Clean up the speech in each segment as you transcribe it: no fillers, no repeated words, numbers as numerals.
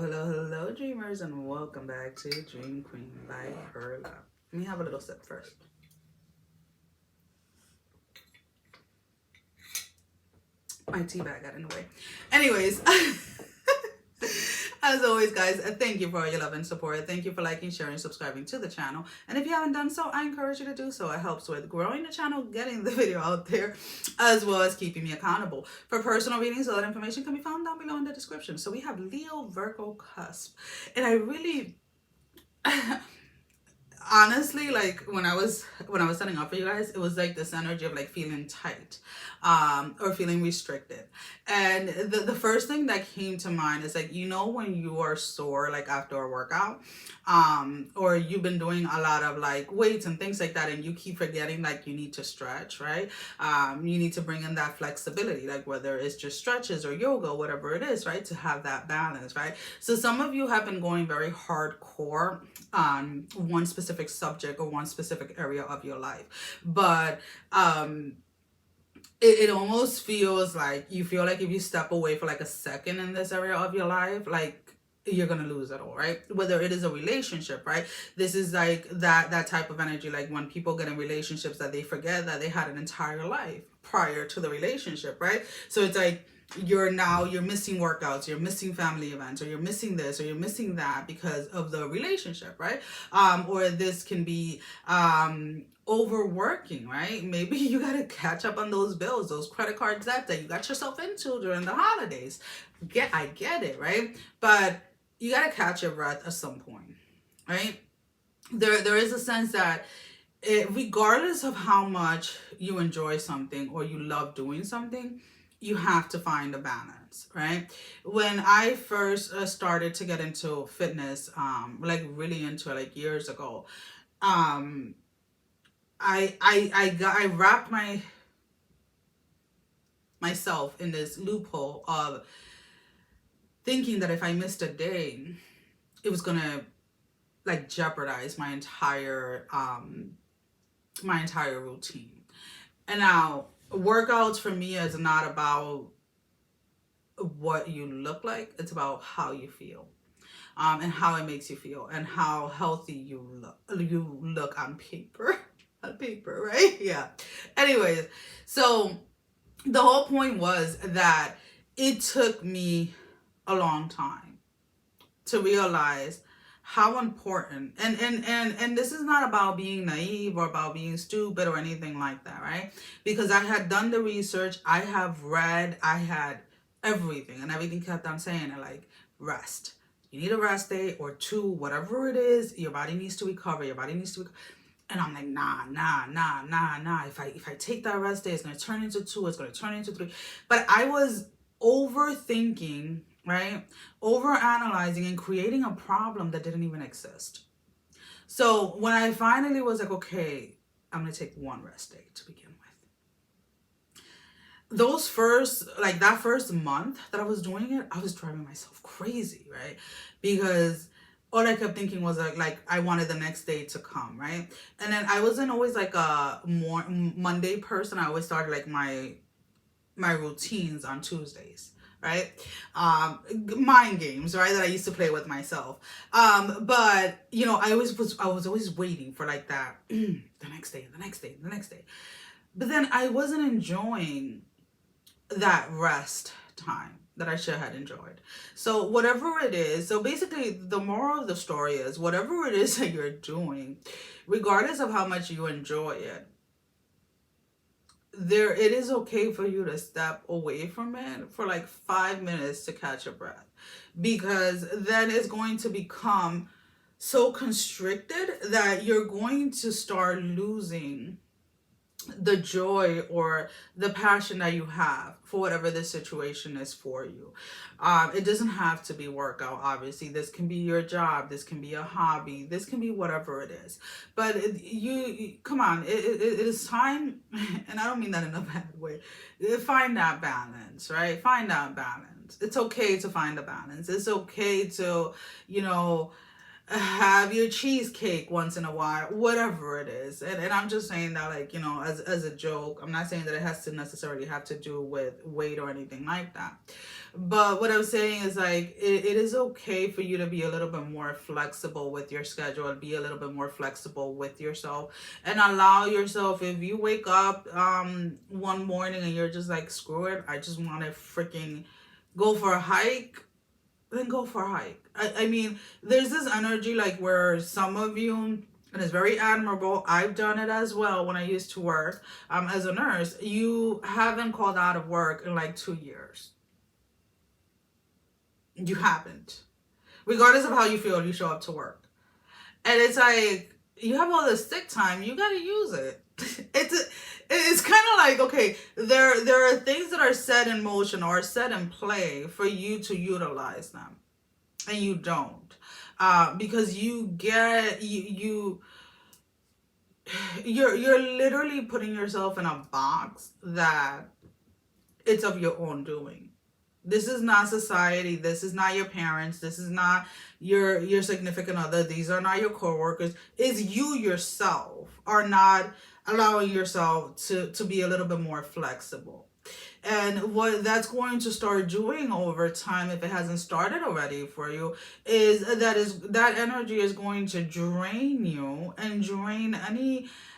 Hello, dreamers, and welcome back to Dream Queen by Perla. Let me have a little sip first. My tea bag got in the way. Anyways, as always, guys, thank you for all your love and support. Thank you for liking, sharing, subscribing to the channel. And if you haven't done so, I encourage you to do so. It helps with growing the channel, getting the video out there, as well as keeping me accountable. For personal readings, all that information can be found down below in the description. So we have Leo, Virgo Cusp. And I really... honestly, like when I was setting up for you guys, it was like this energy of like feeling tight or feeling restricted. And the first thing that came to mind is like, you know, when you are sore like after a workout, or you've been doing a lot of like weights and things like that, and you keep forgetting like you need to stretch, right? You need to bring in that flexibility, like whether it's just stretches or yoga, whatever it is, right? To have that balance, right? So some of you have been going very hardcore on one specific subject or one specific area of your life, but it almost feels like you feel like if you step away for like a second in this area of your life, like you're gonna lose it all, right? Whether it is a relationship, right? This is like that type of energy, like when people get in relationships that they forget that they had an entire life prior to the relationship, right? So it's like you're missing workouts, you're missing family events, or you're missing this or you're missing that because of the relationship, right? Or this can be overworking, right? Maybe you got to catch up on those bills, those credit card debts that you got yourself into during the holidays. I get it, right? But you got to catch your breath at some point, right? There is a sense that regardless of how much you enjoy something or you love doing something, you have to find a balance, right? When I first started to get into fitness, like really into it, like years ago, I wrapped myself in this loophole of thinking that if I missed a day, it was gonna like jeopardize my entire routine. And now workouts for me is not about what you look like, it's about how you feel, and how it makes you feel and how healthy you look on paper. On paper, right? Yeah. Anyways, so the whole point was that it took me a long time to realize how important, and this is not about being naive or about being stupid or anything like that, right? Because I had done the research, I have read, I had everything, and everything kept on saying it, like, rest. You need a rest day or two, whatever it is, your body needs to recover, And I'm like, nah. If I take that rest day, it's going to turn into 2, it's going to turn into 3. But I was overthinking, right? Overanalyzing and creating a problem that didn't even exist. So when I finally was like, okay, I'm going to take one rest day to begin with. That first month that I was doing it, I was driving myself crazy, right? Because all I kept thinking was like I wanted the next day to come, right? And then I wasn't always like a more Monday person. I always started like my routines on Tuesdays, right? Mind games, right? That I used to play with myself. But you know, I was always waiting for like that the next day. But then I wasn't enjoying that rest time that I should have enjoyed. So whatever it is, so basically the moral of the story is whatever it is that you're doing, regardless of how much you enjoy it, it is okay for you to step away from it for like 5 minutes to catch your breath, because then it's going to become so constricted that you're going to start losing the joy or the passion that you have for whatever this situation is for you. It doesn't have to be workout, obviously. This can be your job, this can be a hobby, this can be whatever it is. But come on, it is time, and I don't mean that in a bad way. Find that balance, right? Find that balance. It's okay to find a balance. It's okay to, you know, have your cheesecake once in a while, whatever it is. And I'm just saying that, like, as a joke. I'm not saying that it has to necessarily have to do with weight or anything like that. But what I'm saying is, like, it is okay for you to be a little bit more flexible with your schedule, and be a little bit more flexible with yourself, and allow yourself, if you wake up one morning and you're just like, screw it, I just want to freaking go for a hike, then go for a hike. I mean, there's this energy, like, where some of you, and it's very admirable, I've done it as well when I used to work as a nurse, you haven't called out of work in like 2 years. You haven't. Regardless of how you feel, you show up to work. And it's like, you have all this sick time, you gotta use it. It's kind of like, okay, there are things that are set in motion or set in play for you to utilize them, and you don't, because you're literally putting yourself in a box that it's of your own doing. This is not society. This is not your parents. This is not your significant other. These are not your coworkers. It's you yourself are not allowing yourself to be a little bit more flexible. And what that's going to start doing over time, if it hasn't started already for you, is that energy is going to drain you and drain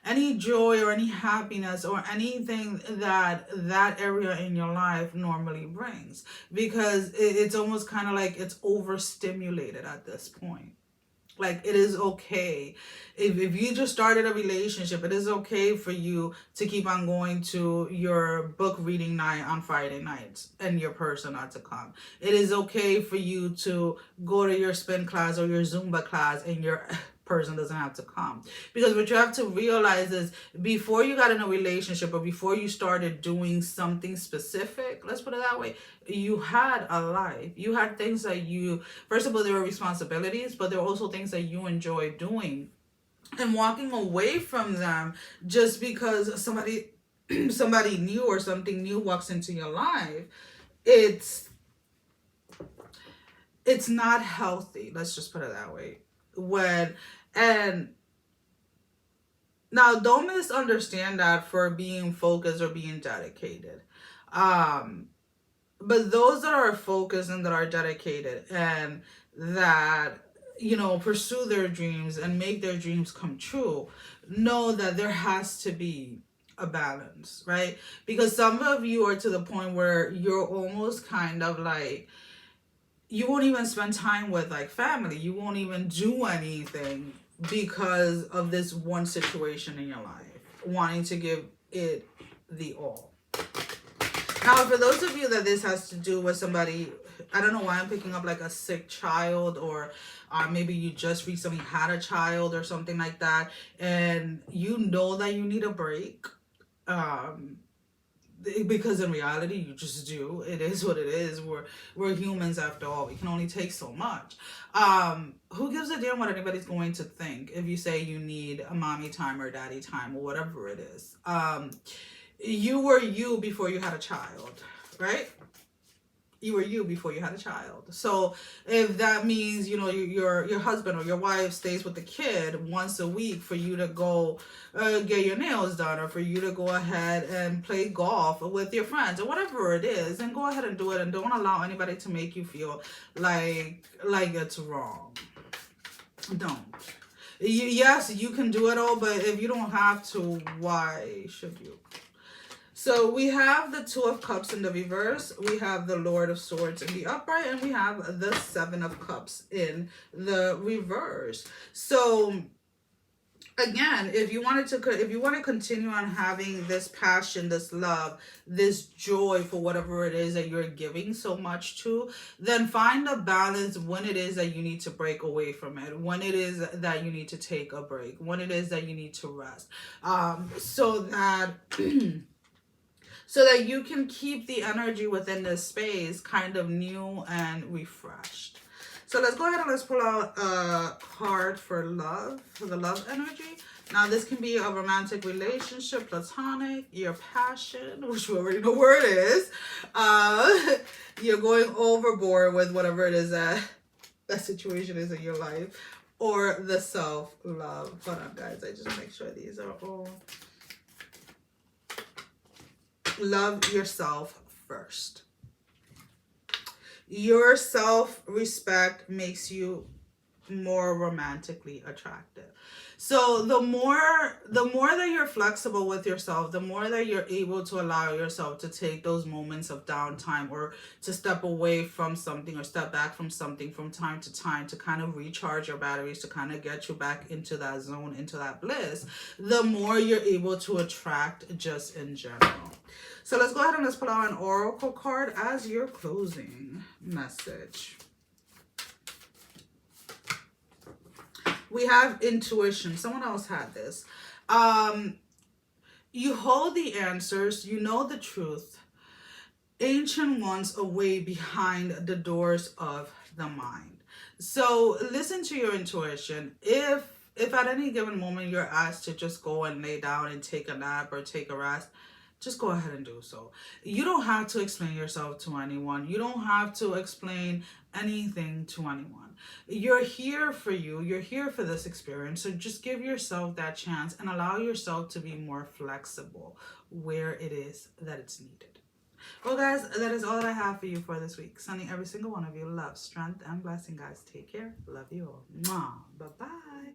any joy or any happiness or anything that area in your life normally brings, because it's almost kind of like it's overstimulated at this point. Like, it is okay if you just started a relationship, it is okay for you to keep on going to your book reading night on Friday nights and your person not to come. It is okay for you to go to your spin class or your Zumba class and your person doesn't have to come. Because what you have to realize is, before you got in a relationship or before you started doing something specific, let's put it that way, you had a life. You had things that you, first of all, there were responsibilities, but there were also things that you enjoy doing. And walking away from them just because somebody new or something new walks into your life, it's not healthy. Let's just put it that way. And now, don't misunderstand that for being focused or being dedicated. But those that are focused and that are dedicated and that, pursue their dreams and make their dreams come true, know that there has to be a balance, right? Because some of you are to the point where you're almost kind of like, you won't even spend time with like family. You won't even do anything because of this one situation in your life, wanting to give it the all. Now, for those of you that this has to do with somebody, I don't know why I'm picking up like a sick child, or maybe you just recently had a child or something like that, and you know that you need a break. Because in reality, you just do. It is what it is. We're humans after all. We can only take so much. Who gives a damn what anybody's going to think if you say you need a mommy time or daddy time or whatever it is? You were you before you had a child, right? You were you before you had a child. So if that means, your husband or your wife stays with the kid once a week for you to go get your nails done, or for you to go ahead and play golf with your friends or whatever it is, then go ahead and do it, and don't allow anybody to make you feel like it's wrong. Don't. Yes, you can do it all, but if you don't have to, why should you? So we have the Two of Cups in the reverse, we have the Lord of Swords in the upright, and we have the Seven of Cups in the reverse. So again, if you want to continue on having this passion, this love, this joy for whatever it is that you're giving so much to, then find a balance when it is that you need to break away from it, when it is that you need to take a break, when it is that you need to rest, so that so that you can keep the energy within this space kind of new and refreshed. So let's go ahead and let's pull out a card for love, for the love energy. Now, this can be a romantic relationship, platonic, your passion, which we already know where it is. You're going overboard with whatever it is that situation is in your life. or the self-love. Hold on, guys. I just make sure these are all. Love yourself first. Your self-respect makes you more romantically attractive. So the more that you're flexible with yourself, the more that you're able to allow yourself to take those moments of downtime, or to step away from something or step back from something from time to time, to kind of recharge your batteries, to kind of get you back into that zone, into that bliss, the more you're able to attract just in general. So let's go ahead and let's pull out an oracle card as your closing message. We have intuition. Someone else had this. You hold the answers. You know the truth. Ancient ones away behind the doors of the mind. So listen to your intuition. If at any given moment you're asked to just go and lay down and take a nap or take a rest, just go ahead and do so. You don't have to explain yourself to anyone. You don't have to explain anything to anyone. You're here for you. You're here for this experience. So just give yourself that chance and allow yourself to be more flexible where it is that it's needed. Well, guys, that is all that I have for you for this week. Sending every single one of you love, strength, and blessing, guys. Take care. Love you all. Mwah. Bye-bye.